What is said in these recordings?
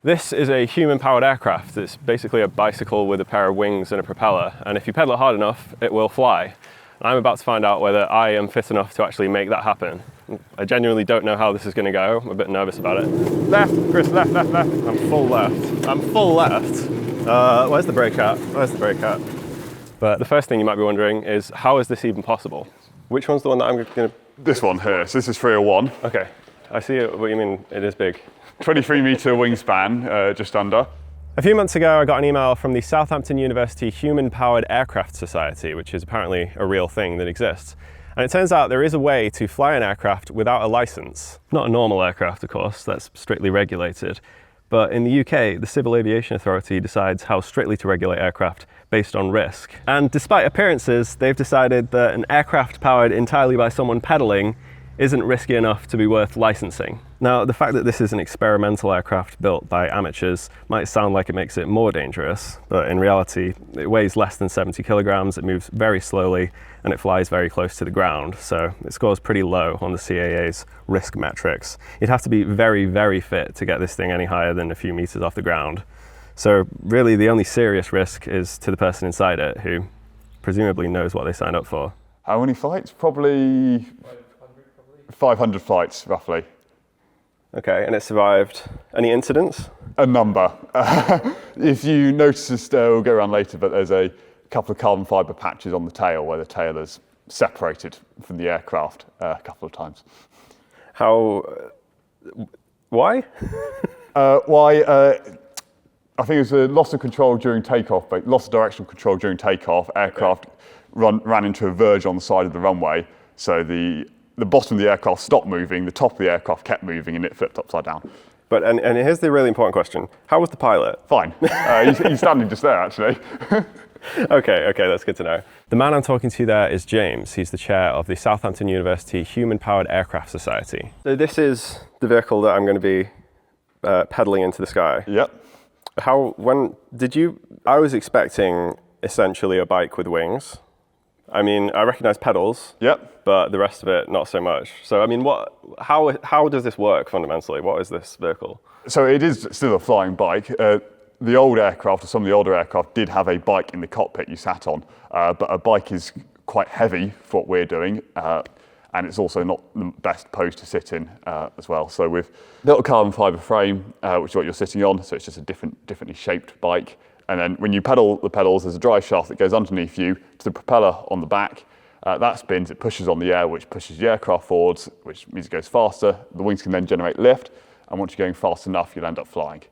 This is a human-powered aircraft. It's basically a bicycle with a pair of wings and a propeller, and if you pedal it hard enough, it will fly. I'm about to find out whether I am fit enough to actually make that happen. I genuinely don't know how this is going to go. I'm a bit nervous about it. Left, Chris, left, left, left. I'm full left. I'm full left. Where's the brake at? Where's the brake at? But the first thing you might be wondering is, how is this even possible? Which one's the one that I'm going to... This one here. So this is 301. Okay, I see what you mean. It is big. 23-metre wingspan, just under. A few months ago, I got an email from the Southampton University Human-Powered Aircraft Society, which is apparently a real thing that exists. And it turns out there is a way to fly an aircraft without a license. Not a normal aircraft, of course, that's strictly regulated. But in the UK, the Civil Aviation Authority decides how strictly to regulate aircraft based on risk. And despite appearances, they've decided that an aircraft powered entirely by someone pedaling isn't risky enough to be worth licensing. Now, the fact that this is an experimental aircraft built by amateurs might sound like it makes it more dangerous, but in reality, it weighs less than 70 kilograms, it moves very slowly, and it flies very close to the ground, so it scores pretty low on the CAA's risk metrics. You'd have to be very, very fit to get this thing any higher than a few meters off the ground. So really, the only serious risk is to the person inside it, who presumably knows what they signed up for. How many flights? Probably 500 flights, roughly. Okay, and it survived any incidents? A number. If you notice, we'll go around later, but there's a couple of carbon fibre patches on the tail where the tail is separated from the aircraft a couple of times. Why? Why? I think it was a loss of control during takeoff, but loss of directional control during takeoff. Aircraft ran into a verge on the side of the runway, so the bottom of the aircraft stopped moving, the top of the aircraft kept moving, and it flipped upside down. But and here's the really important question: how was the pilot? Fine. He's standing just there, actually. Okay, that's good to know. The man I'm talking to there is James. He's the chair of the Southampton University Human-Powered Aircraft Society. So this is the vehicle that I'm going to be pedaling into the sky. Yep. I was expecting essentially a bike with wings. I mean, I recognize pedals. Yep. But the rest of it, not so much. So, I mean, how does this work fundamentally? What is this vehicle? So it is still a flying bike. The old aircraft, or some of the older aircraft, did have a bike in the cockpit you sat on. But a bike is quite heavy for what we're doing. And it's also not the best pose to sit in as well. So we've built a carbon fibre frame, which is what you're sitting on. So it's just a differently shaped bike. And then when you pedal the pedals, there's a drive shaft that goes underneath you to the propeller on the back. That spins, it pushes on the air, which pushes the aircraft forwards, which means it goes faster. The wings can then generate lift. And once you're going fast enough, you'll end up flying.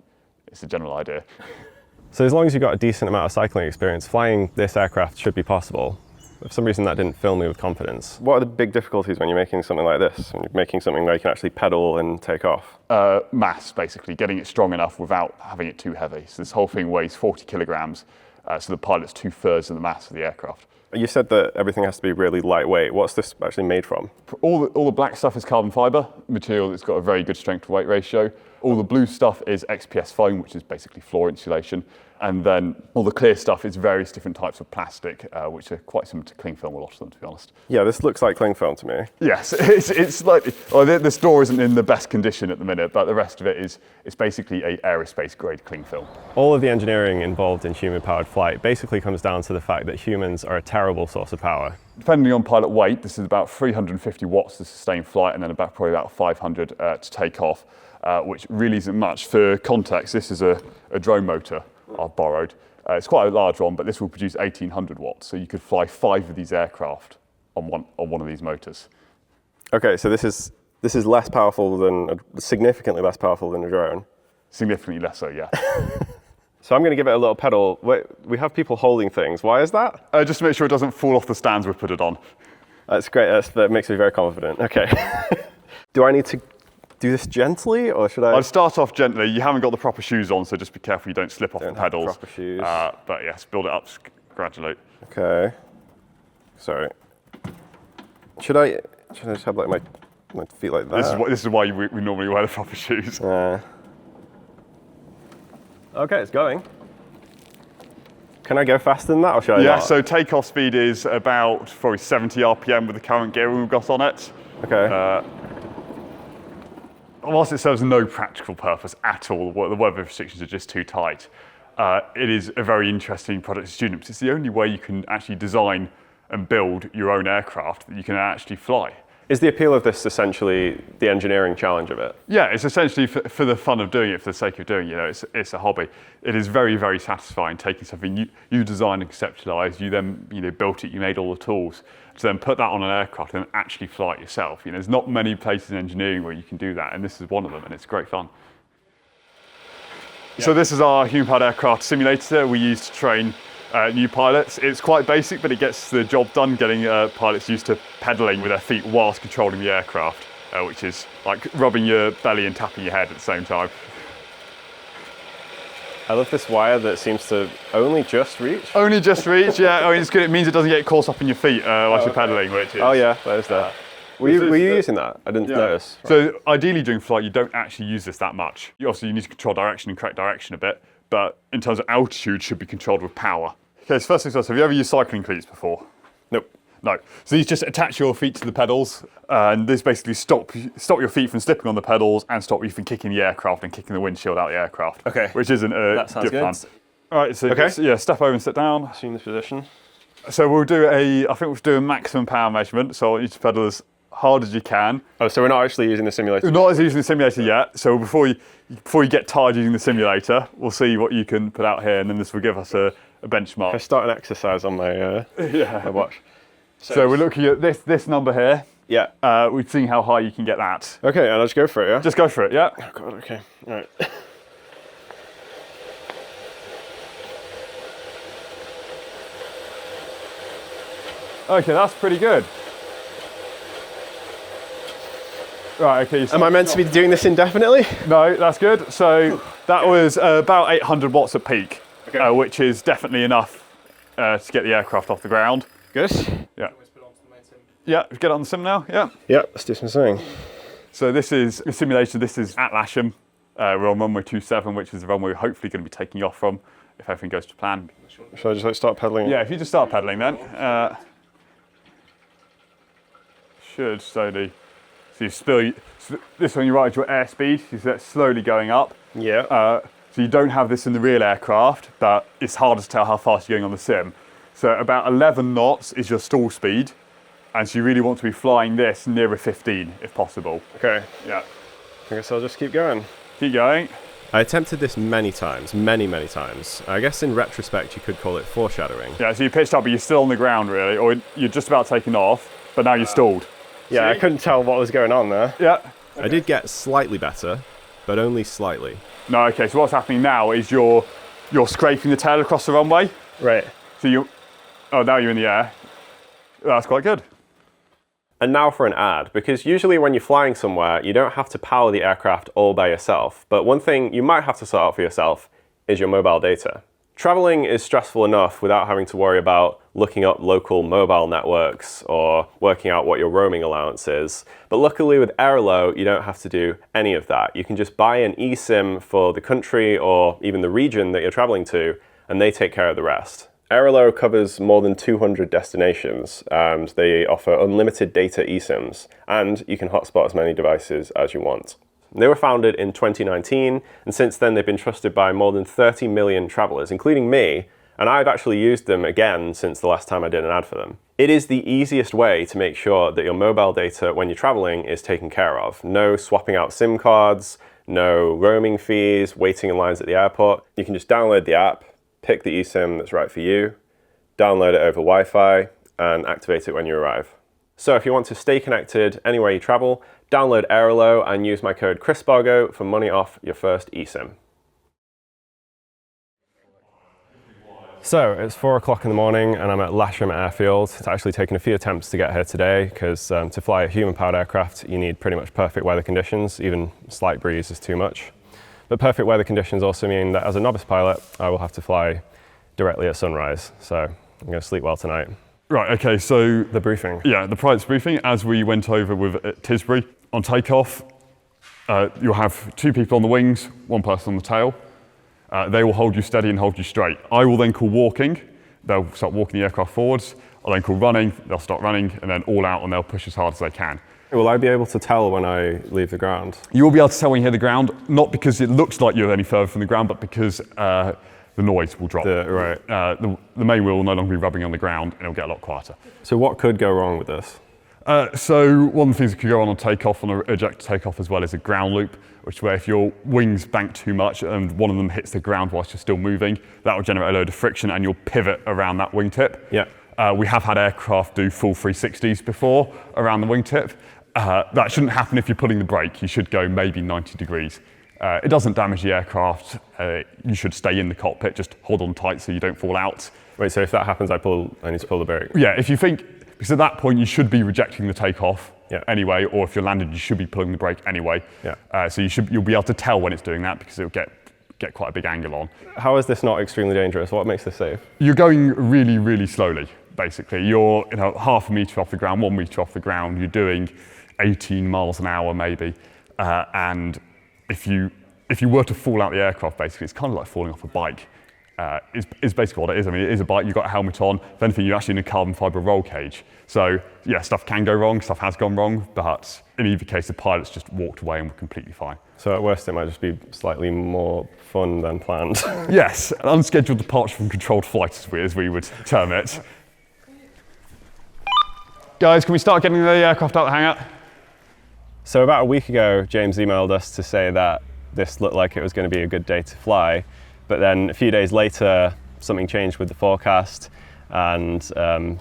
It's the general idea. So as long as you've got a decent amount of cycling experience, flying this aircraft should be possible. For some reason, that didn't fill me with confidence. What are the big difficulties when you're making something like this? When you're making something where you can actually pedal and take off? Mass, basically, getting it strong enough without having it too heavy. So this whole thing weighs 40 kilograms, so the pilot's 2/3 of the mass of the aircraft. You said that everything has to be really lightweight. What's this actually made from? All the black stuff is carbon fibre material that's got a very good strength to weight ratio. All the blue stuff is XPS foam, which is basically floor insulation. And then all the clear stuff is various different types of plastic, which are quite similar to cling film, a lot of them, to be honest. Yeah, this looks like cling film to me. Yes, it's slightly, well, this door isn't in the best condition at the minute, but the rest of it it's basically a aerospace grade cling film. All of the engineering involved in human-powered flight basically comes down to the fact that humans are a terrible source of power. Depending on pilot weight, this is about 350 watts to sustain flight, and then probably about 500 to take off, which really isn't much. For context, this is a drone motor I've borrowed. It's quite a large one, but this will produce 1800 watts, so you could fly 5 of these aircraft on one of these motors. Okay, so this is less powerful significantly less powerful than a drone. Significantly less so, yeah. So I'm going to give it a little pedal. Wait, we have people holding things. Why is that? Just to make sure it doesn't fall off the stands we've put it on. That's great. That makes me very confident. Okay. Do I need to do this gently, or should I? I'd start off gently. You haven't got the proper shoes on, so just be careful you don't slip off the pedals. Proper shoes. But yes, build it up gradually. Okay. Sorry. Should I just have like my feet like that? This is why we normally wear the proper shoes. Okay, it's going. Can I go faster than that, or should I not? Yeah, so takeoff speed is about probably 70 RPM with the current gearing we've got on it. Okay. whilst it serves no practical purpose at all, the weather restrictions are just too tight, it is a very interesting product to students. It's the only way you can actually design and build your own aircraft that you can actually fly. Is the appeal of this essentially the engineering challenge of it? Yeah, it's essentially for the fun of doing it, for the sake of doing it. It's a hobby. It is very, very satisfying taking something you designed and conceptualized, you then built it, you made all the tools, to then put that on an aircraft and actually fly it yourself. There's not many places in engineering where you can do that, and this is one of them, and it's great fun. Yeah. So this is our human-powered aircraft simulator we use to train new pilots. It's quite basic, but it gets the job done, getting pilots used to pedaling with their feet whilst controlling the aircraft, which is like rubbing your belly and tapping your head at the same time. I love this wire that seems to only just reach. Only just reach, yeah. I mean, it's good. It means it doesn't get caught up in your feet whilst you're pedaling, which is... Oh yeah, there's that. Were you using that? I didn't notice. So ideally during flight, you don't actually use this that much. Obviously, you need to control direction and correct direction a bit, but in terms of altitude, should be controlled with power. Okay, so first things first, have you ever used cycling cleats before? Nope. No. So these just attach your feet to the pedals, and this basically stop your feet from slipping on the pedals and stop you from kicking the aircraft and kicking the windshield out of the aircraft. Okay. Which isn't a good plan. All right, so step over and sit down. Assume this position. So we'll do I think we'll do a maximum power measurement, so I want you to pedal as hard as you can. Oh, so we're not actually using the simulator? We're not using the simulator yet, so before you get tired using the simulator, we'll see what you can put out here, and then this will give us a benchmark. I start an exercise on my, my watch. So we're looking at this number here. Yeah. We're seeing how high you can get that. Okay, and I'll just go for it, yeah? Just go for it, yeah. Oh God, okay, all right. Okay, that's pretty good. Right, okay. Am I meant to be doing this indefinitely? No, that's good. So that was about 800 watts at peak, which is definitely enough to get the aircraft off the ground. Good. Yeah. Yeah, get it on the sim now, yeah. Yeah, let's do some swimming. So this is a simulation. This is at Lasham. We're on runway 27, which is the runway we're hopefully going to be taking off from if everything goes to plan. Shall I just start pedaling? Yeah, if you just start pedaling then. Should slowly. So this one you ride at your airspeed, you see that slowly going up. Yeah. So you don't have this in the real aircraft, but it's harder to tell how fast you're going on the sim. So about 11 knots is your stall speed, and so you really want to be flying this nearer 15 if possible. Okay. Yeah. I guess I'll just keep going. Keep going. I attempted this many times, many times. I guess in retrospect you could call it foreshadowing. Yeah, so you pitched up, but you're still on the ground really, or you're just about taking off, but now you're stalled. Yeah, See? I couldn't tell what was going on there. Yeah. I did get slightly better, but only slightly. No, okay, so what's happening now is you're scraping the tail across the runway. Right. So now you're in the air. That's quite good. And now for an ad, because usually when you're flying somewhere, you don't have to power the aircraft all by yourself. But one thing you might have to sort out for yourself is your mobile data. Traveling is stressful enough without having to worry about looking up local mobile networks or working out what your roaming allowance is. But luckily with Airalo, you don't have to do any of that. You can just buy an eSIM for the country or even the region that you're traveling to, and they take care of the rest. Airalo covers more than 200 destinations, and they offer unlimited data eSIMs, and you can hotspot as many devices as you want. They were founded in 2019, and since then they've been trusted by more than 30 million travelers, including me, and I've actually used them again since the last time I did an ad for them. It is the easiest way to make sure that your mobile data when you're traveling is taken care of. No swapping out SIM cards, no roaming fees, waiting in lines at the airport. You can just download the app, pick the eSIM that's right for you, download it over Wi-Fi, and activate it when you arrive. So if you want to stay connected anywhere you travel, download Airalo and use my code CHRISPARGO for money off your first eSIM. So it's 4 o'clock in the morning and I'm at Lasham Airfield. It's actually taken a few attempts to get here today because to fly a human-powered aircraft, you need pretty much perfect weather conditions. Even slight breeze is too much. But perfect weather conditions also mean that as a novice pilot, I will have to fly directly at sunrise. So I'm going to sleep well tonight. Right, okay, so... The briefing. Yeah, the pilot's briefing, as we went over with Tisbury, on takeoff, you'll have 2 people on the wings, 1 person on the tail. They will hold you steady and hold you straight. I will then call walking. They'll start walking the aircraft forwards. I'll then call running. They'll start running, and then all out, and they'll push as hard as they can. Will I be able to tell when I leave the ground? You will be able to tell when you hit the ground, not because it looks like you're any further from the ground, but because the noise will drop. The main wheel will no longer be rubbing on the ground, and it'll get a lot quieter. So what could go wrong with this? So one of the things that could go on takeoff, on an ejector takeoff as well, is a ground loop, which is where if your wings bank too much and one of them hits the ground whilst you're still moving, that will generate a load of friction and you'll pivot around that wingtip. Yeah. We have had aircraft do full 360s before around the wingtip. That shouldn't happen if you're pulling the brake. You should go maybe 90 degrees. It doesn't damage the aircraft. You should stay in the cockpit, just hold on tight so you don't fall out. Wait, so if that happens, I need to pull the brake? Yeah, if you think, because at that point you should be rejecting the takeoff anyway, or if you're landed, you should be pulling the brake anyway. Yeah. So you'll be able to tell when it's doing that because it'll get quite a big angle on. How is this not extremely dangerous? What makes this safe? You're going really, really slowly, basically. You're half a metre off the ground, 1 metre off the ground. You're doing 18 miles an hour maybe. And if you were to fall out the aircraft, basically, it's kind of like falling off a bike. Is basically what it is. I mean, it is a bike, you've got a helmet on. If anything, you're actually in a carbon fibre roll cage. So yeah, stuff can go wrong, stuff has gone wrong, but in either case, the pilots just walked away and were completely fine. So at worst, it might just be slightly more fun than planned. Yes, an unscheduled departure from controlled flight, as we would term it. Guys, can we start getting the aircraft out of the hangar? So about a week ago, James emailed us to say that this looked like it was going to be a good day to fly. But then a few days later, something changed with the forecast, and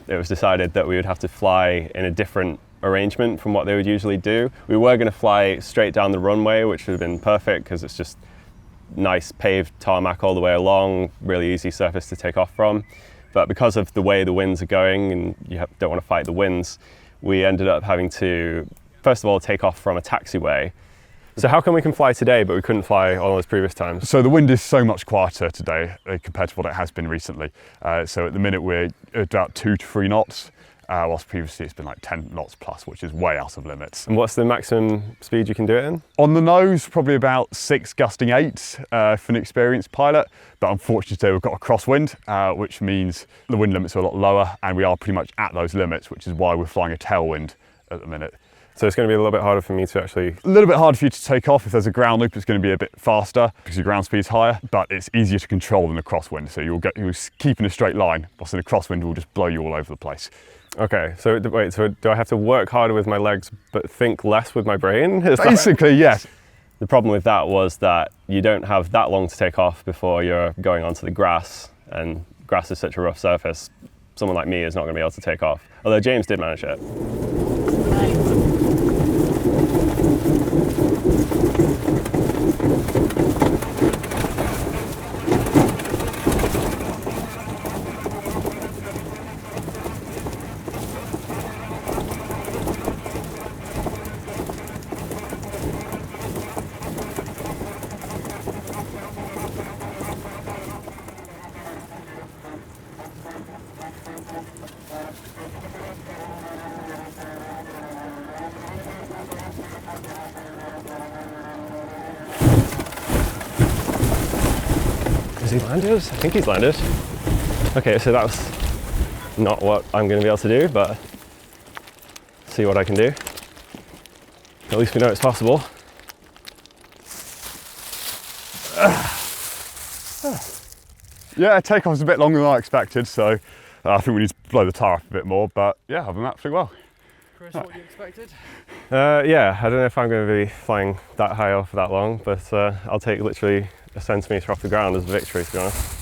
it was decided that we would have to fly in a different arrangement from what they would usually do. We were going to fly straight down the runway, which would have been perfect because it's just nice paved tarmac all the way along, really easy surface to take off from. But because of the way the winds are going, and you don't want to fight the winds, we ended up having to, first of all, take off from a taxiway. So how come we can fly today, but we couldn't fly all those previous times? So the wind is so much quieter today compared to what it has been recently. So at the minute we're at about 2 to 3 knots, whilst previously it's been like 10 knots plus, which is way out of limits. And what's the maximum speed you can do it in? On the nose, probably about 6 gusting 8 for an experienced pilot. But unfortunately today we've got a crosswind, which means the wind limits are a lot lower, and we are pretty much at those limits, which is why we're flying a tailwind at the minute. So it's going to be a little bit harder for me to actually... A little bit harder for you to take off. If there's a ground loop, it's going to be a bit faster because your ground speed's higher, but it's easier to control than a crosswind. So you'll keep in a straight line, whilst in a crosswind will just blow you all over the place. Okay, so wait, so do I have to work harder with my legs but think less with my brain? Basically, yes. The problem with that was that you don't have that long to take off before you're going onto the grass, and grass is such a rough surface. Someone like me is not going to be able to take off, although James did manage it. Has he landed? I think he's landed. Okay, so that was not what I'm going to be able to do, but see what I can do. At least we know it's possible. Yeah, takeoff's a bit longer than I expected, so I think we need to blow the tyre up a bit more, but yeah, other than that, pretty well. Chris, what you expected? Yeah, I don't know if I'm going to be flying that high off for that long, but I'll take literally a centimetre off the ground as a victory, to be honest.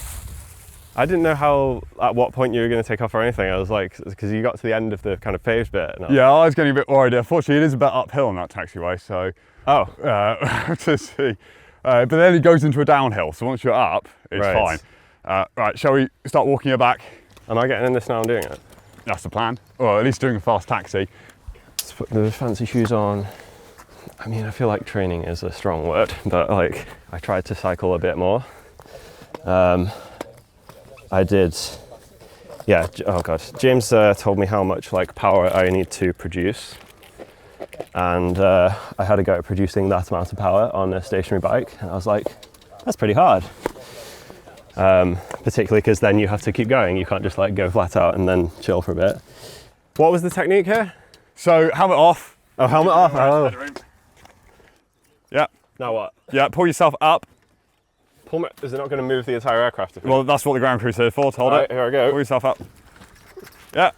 I didn't know at what point you were going to take off or anything. I was like, because you got to the end of the kind of paved bit. And yeah, I was getting a bit worried. Unfortunately, it is a bit uphill on that taxiway, so to see. But then it goes into a downhill, so once you're up, it's fine. Right, shall we start walking her back? Am I getting in this now and doing it? That's the plan, or at least doing a fast taxi. Let's put the fancy shoes on. I mean, I feel like training is a strong word, but like I tried to cycle a bit more. I did, yeah, oh God. James told me how much like power I need to produce. And I had to go at producing that amount of power on a stationary bike. And I was like, that's pretty hard. Particularly because then you have to keep going. You can't just like go flat out and then chill for a bit. What was the technique here? So helmet off, Oh, helmet off. Oh. Yeah. Now what? Yeah, pull yourself up. Is it not going to move the entire aircraft? Well, that's what the ground crew's here for. Hold it. Here I go. Pull yourself up. Yeah.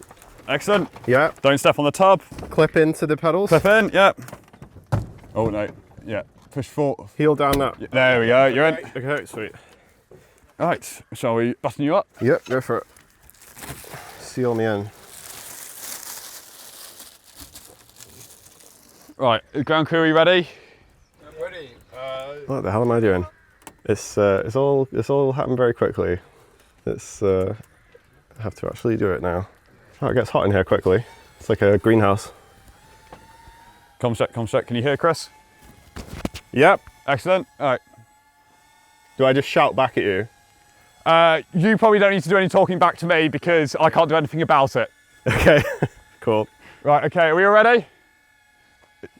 Excellent. Yeah. Don't step on the tub. Clip into the pedals. Clip in. Yeah. Oh no. Yeah. Push forward. Heel down that. Yeah, there we go. You're in. Okay, sweet. All right. Shall we button you up? Yep, go for it. Seal me in. Right. Ground crew, are you ready? I'm ready. What the hell am I doing? It's all happened very quickly. I have to actually do it now. Oh, it gets hot in here quickly. It's like a greenhouse. Comms check. Can you hear Chris? Yep. Excellent. All right. Do I just shout back at you? You probably don't need to do any talking back to me because I can't do anything about it. Okay. Cool. Right. Okay. Are we all ready?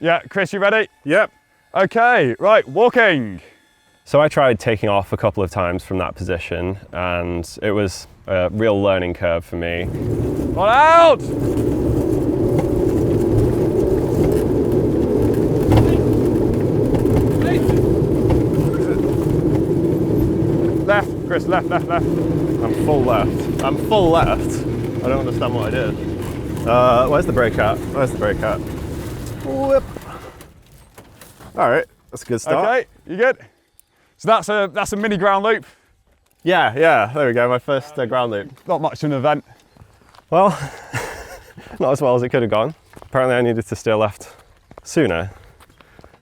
Yeah. Chris, you ready? Yep. Okay. Right. Walking. So I tried taking off a couple of times from that position, and it was a real learning curve for me. On out! Left, Chris, left. I'm full left. I don't understand what I did. Where's the brake at? Whip. All right, that's a good start. Okay, you good? So that's a mini ground loop. Yeah, there we go, my first ground loop. Not much of an event. Well, not as well as it could have gone. Apparently I needed to steer left sooner.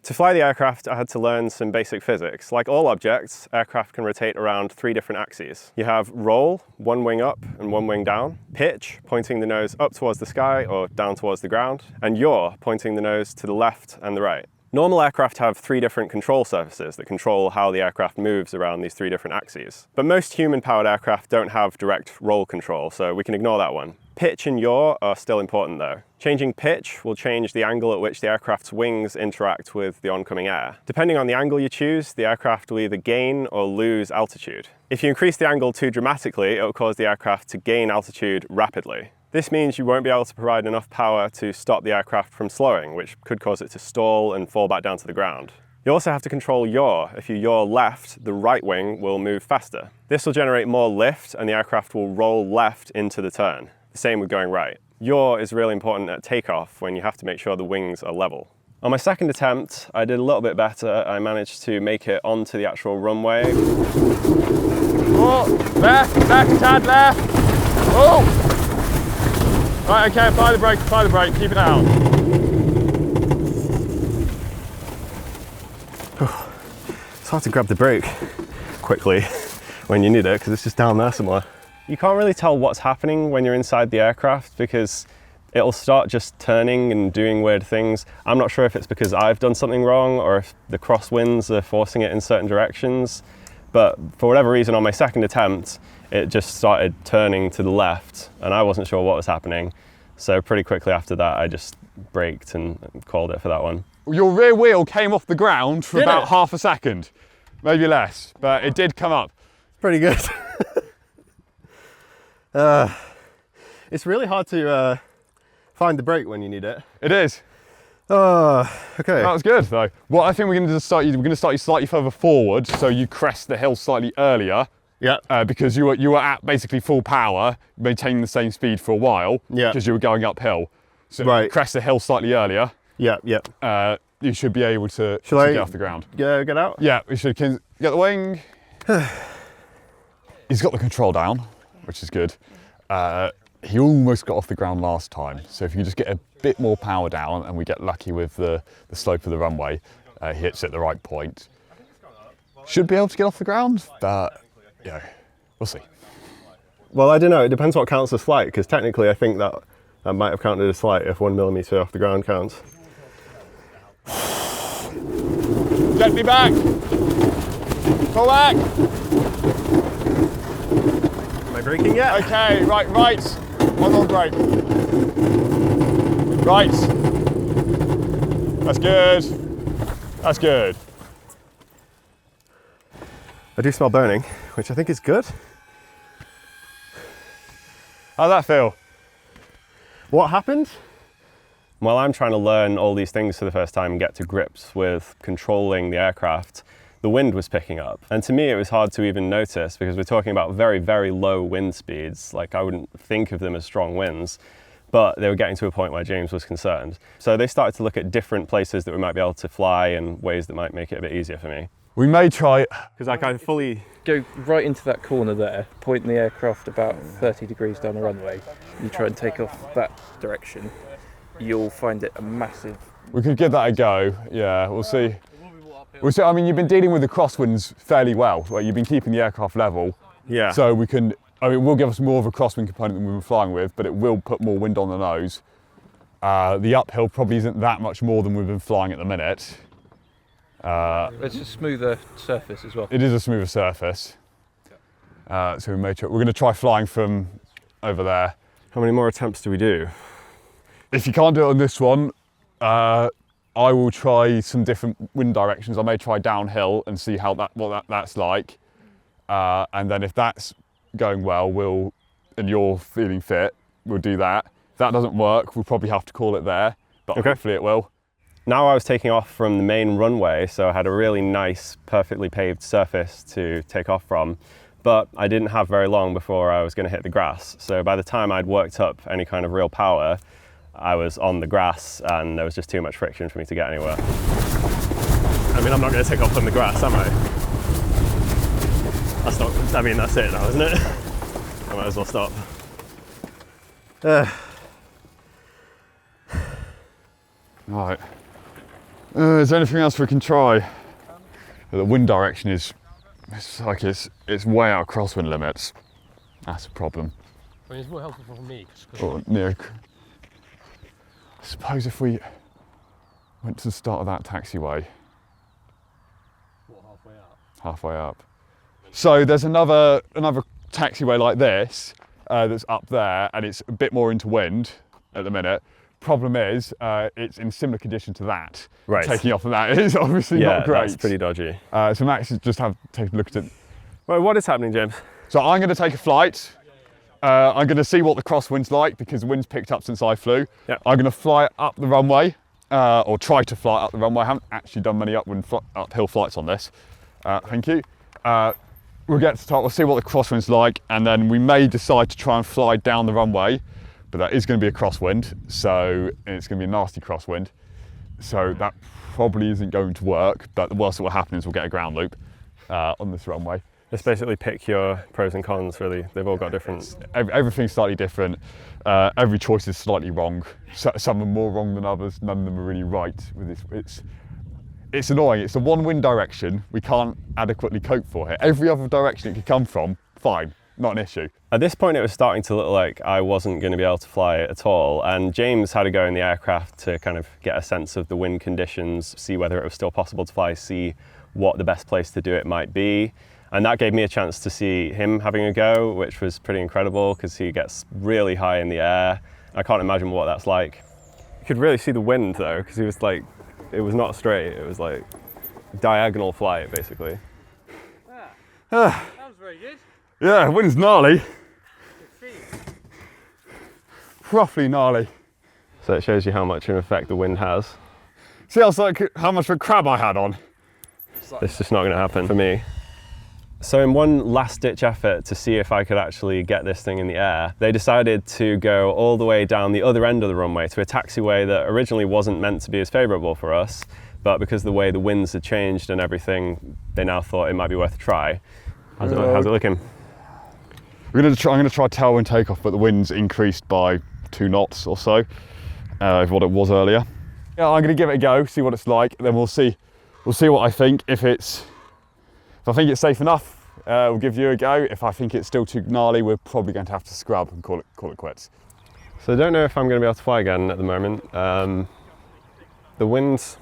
To fly the aircraft, I had to learn some basic physics. Like all objects, aircraft can rotate around 3 different axes. You have roll, 1 wing up and 1 wing down, pitch, pointing the nose up towards the sky or down towards the ground, and yaw, pointing the nose to the left and the right. Normal aircraft have 3 different control surfaces that control how the aircraft moves around these 3 different axes. But most human-powered aircraft don't have direct roll control, so we can ignore that one. Pitch and yaw are still important though. Changing pitch will change the angle at which the aircraft's wings interact with the oncoming air. Depending on the angle you choose, the aircraft will either gain or lose altitude. If you increase the angle too dramatically, it will cause the aircraft to gain altitude rapidly. This means you won't be able to provide enough power to stop the aircraft from slowing, which could cause it to stall and fall back down to the ground. You also have to control yaw. If you yaw left, the right wing will move faster. This will generate more lift and the aircraft will roll left into the turn. The same with going right. Yaw is really important at takeoff when you have to make sure the wings are level. On my second attempt, I did a little bit better. I managed to make it onto the actual runway. Oh, left, tad left. Oh! Right, okay, apply the brake, keep it down. It's hard to grab the brake quickly when you need it because it's just down there somewhere. You can't really tell what's happening when you're inside the aircraft because it'll start just turning and doing weird things. I'm not sure if it's because I've done something wrong or if the crosswinds are forcing it in certain directions, but for whatever reason on my second attempt, it just started turning to the left and I wasn't sure what was happening. So pretty quickly after that, I just braked and called it for that one. Your rear wheel came off the ground for Did about it? half a second, maybe less, but it did come up. Pretty good. It's really hard to find the brake when you need it. It is. Okay. That was good though. Well, I think we're going to start you slightly further forward, so you crest the hill slightly earlier. Yeah. Because you were at basically full power, maintaining the same speed for a while. Yeah. Because you were going uphill. So Right. crest the hill slightly earlier. Yeah. You should be able to Shall get off the ground. Get out? Yeah, we should get the wing. He's got the control down, which is good. He almost got off the ground last time. So if you just get a bit more power down and we get lucky with the slope of the runway, he hits it at the right point. Should be able to get off the ground, but yeah, we'll see. Well, I don't know. It depends what counts as flight, because technically I think that might have counted as flight if 1 millimeter off the ground counts. Gently back. Pull back. Am I braking yet? Okay, right. One on brake. Right. That's good. I do smell burning, which I think is good. How'd that feel? What happened? While I'm trying to learn all these things for the first time and get to grips with controlling the aircraft, the wind was picking up. And to me, it was hard to even notice because we're talking about very, very low wind speeds. Like I wouldn't think of them as strong winds, but they were getting to a point where James was concerned. So they started to look at different places that we might be able to fly and ways that might make it a bit easier for me. We may try, Because I can fully... Go right into that corner there, point the aircraft about 30 degrees down the runway. You try and take off that direction. You'll find it a massive... we could give that a go, yeah, we'll see. We'll see. I mean, you've been dealing with the crosswinds fairly well, right? You've been keeping the aircraft level. Yeah. So we can, I mean, it will give us more of a crosswind component than we've been flying with, but it will put more wind on the nose. The uphill probably isn't that much more than we've been flying at the minute. It's a smoother surface as well. It is a smoother surface. So we may try, we're going to try flying from over there. How many more attempts do we do? If you can't do it on this one, I will try some different wind directions. I may try downhill and see how that's like. And then if that's going well, and you're feeling fit, we'll do that. If that doesn't work, we'll probably have to call it there, but hopefully it will. Now I was taking off from the main runway, so I had a really nice, perfectly paved surface to take off from, but I didn't have very long before I was going to hit the grass. So by the time I'd worked up any kind of real power, I was on the grass and there was just too much friction for me to get anywhere. I mean, I'm not going to take off from the grass, am I? That's not, I mean, that's it now, isn't it? I might as well stop. Right. Is there anything else we can try? The wind direction is, it's way out of crosswind limits. That's a problem. I mean, it's more helpful for me. Or near. I suppose if we went to the start of that taxiway. What, halfway up? Halfway up. So there's another taxiway like this that's up there, and it's a bit more into wind at the minute. Problem is, it's in similar condition to that. Right. Taking off of that is obviously not great. Yeah, that's pretty dodgy. So Max has just take a look at it. Well, what is happening, James? So I'm going to take a flight. I'm going to see what the crosswind's like because the wind's picked up since I flew. Yep. I'm going to fly up the runway, or try to fly up the runway. I haven't actually done many uphill flights on this. Thank you. We'll get to start, we'll see what the crosswind's like, and then we may decide to try and fly down the runway, but that is going to be a crosswind, so it's going to be a nasty crosswind. So that probably isn't going to work, but the worst that will happen is we'll get a ground loop on this runway. Let's basically pick your pros and cons, really. They've all got different... Everything's slightly different. Every choice is slightly wrong. Some are more wrong than others. None of them are really right with this. It's annoying. It's the one wind direction we can't adequately cope for here. Every other direction it could come from, fine, not an issue. At this point, it was starting to look like I wasn't going to be able to fly it at all. And James had to go in the aircraft to kind of get a sense of the wind conditions, see whether it was still possible to fly, see what the best place to do it might be. And that gave me a chance to see him having a go, which was pretty incredible because he gets really high in the air. I can't imagine what that's like. You could really see the wind though, because he was like, it was not straight, it was like diagonal flight basically. That was very good. Yeah, wind's gnarly. Roughly gnarly. So it shows you how much of an effect the wind has. See how much of a crab I had on? It's just not going to happen for me. So in one last-ditch effort to see if I could actually get this thing in the air, they decided to go all the way down the other end of the runway to a taxiway that originally wasn't meant to be as favourable for us, but because of the way the winds had changed and everything, they now thought it might be worth a try. How's it looking? I'm going to try tailwind takeoff, but the wind's increased by 2 knots or so of what it was earlier. Yeah, I'm going to give it a go, see what it's like, then we'll see what I think. If I think it's safe enough, we'll give you a go. If I think it's still too gnarly, we're probably going to have to scrub and call it quits. So I don't know if I'm going to be able to fly again at the moment. The winds,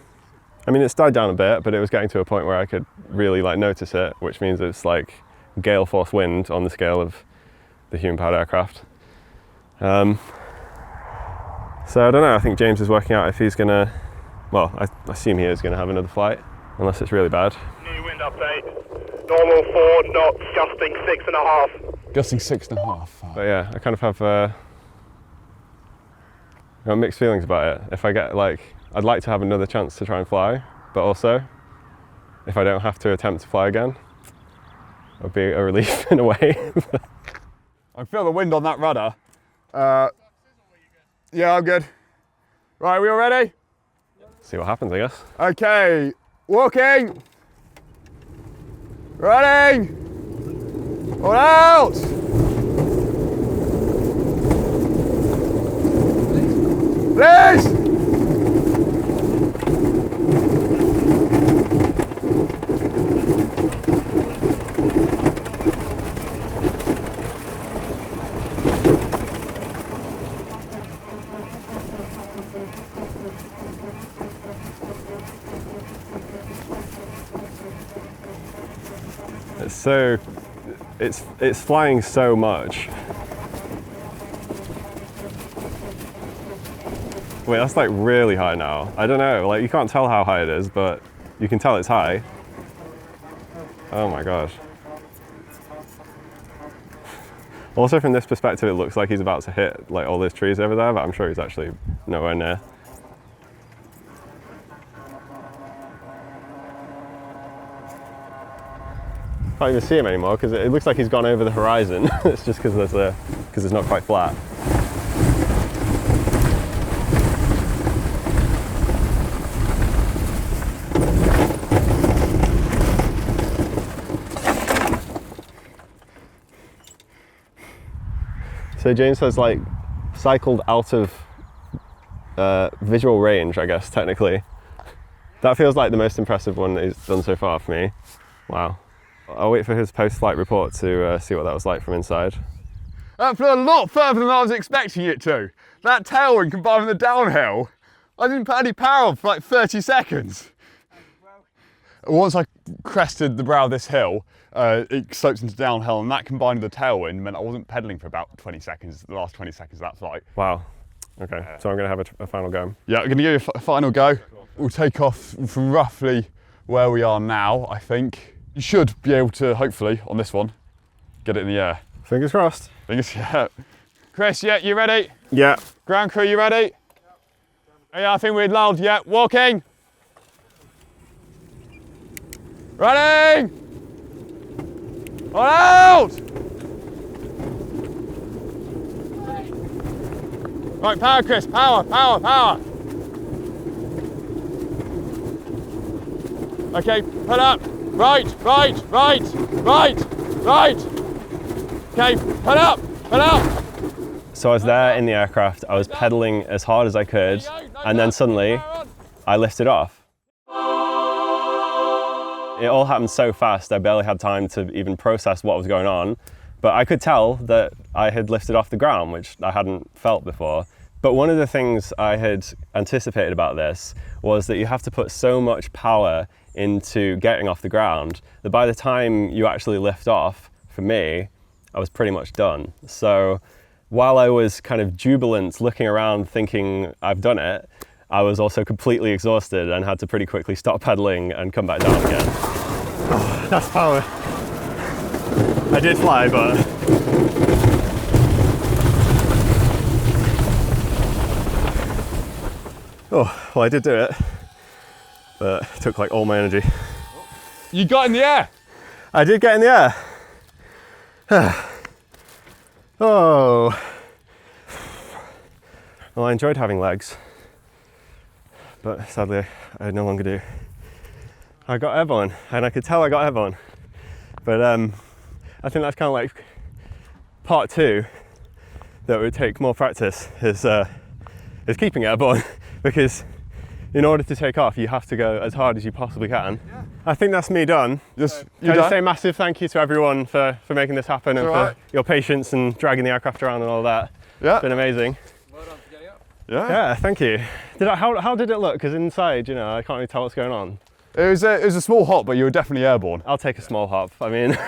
I mean, it's died down a bit, but it was getting to a point where I could really notice it, which means it's like gale force wind on the scale of the human-powered aircraft. So I don't know, I think James is working out if he's going to, well, I assume he is going to have another flight, unless it's really bad. New wind update. Normal 4 knots, gusting 6.5. Gusting 6.5. But yeah, I kind of have I've got mixed feelings about it. If I get I'd like to have another chance to try and fly, but also, if I don't have to attempt to fly again, it'll be a relief in a way. I feel the wind on that rudder. Yeah, I'm good. Right, we all ready? See what happens, I guess. Okay, walking. Running. All out. Please. It's flying so much. Wait, that's like really high now. I don't know, like you can't tell how high it is, but you can tell it's high. Oh my gosh. Also from this perspective, it looks like he's about to hit like all those trees over there, but I'm sure he's actually nowhere near. Can't even see him anymore because it looks like he's gone over the horizon. It's just because it's not quite flat. So James has like cycled out of visual range, I guess, technically. That feels like the most impressive one that he's done so far for me. Wow. I'll wait for his post-flight report to see what that was like from inside. That flew a lot further than I was expecting it to. That tailwind combined with the downhill, I didn't put any power on for like 30 seconds. Once I crested the brow of this hill, it sloped into downhill, and that combined with the tailwind meant I wasn't pedalling for about 20 seconds, the last 20 seconds of that flight. Wow. Okay, so I'm going to have a final go. Yeah, I'm going to give you a final go. We'll take off from roughly where we are now, I think. You should be able to, hopefully, on this one, get it in the air. Fingers crossed. Yeah. Chris, yeah, you ready? Yeah. Ground crew, you ready? Yeah, I think we're loud. Yeah, walking. Running. All out. Right, power, Chris, power, power, power. Okay, pull up. Right, right, right, right, right. Okay, pull up, pull up. So I was there in the aircraft, I was pedaling as hard as I could, and then suddenly I lifted off. It all happened so fast, I barely had time to even process what was going on, but I could tell that I had lifted off the ground, which I hadn't felt before. But one of the things I had anticipated about this was that you have to put so much power into getting off the ground that by the time you actually lift off, for me, I was pretty much done. So while I was kind of jubilant looking around thinking I've done it, I was also completely exhausted and had to pretty quickly stop pedaling and come back down again. Oh, that's power. I did fly, but oh, well, I did do it, but it took like all my energy. You got in the air? I did get in the air. Oh. Well, I enjoyed having legs, but sadly I no longer do. I got airborne, and I could tell I got airborne, but I think that's kind of like part two that would take more practice is keeping airborne. Because in order to take off, you have to go as hard as you possibly can. Yeah. I think that's me done. You just say massive thank you to everyone for making this happen and for your patience and dragging the aircraft around and all that. Yeah. It's been amazing. Well done for getting up. Yeah, thank you. How did it look? Because inside, you know, I can't really tell what's going on. It was a small hop, but you were definitely airborne. I'll take a small hop. I mean,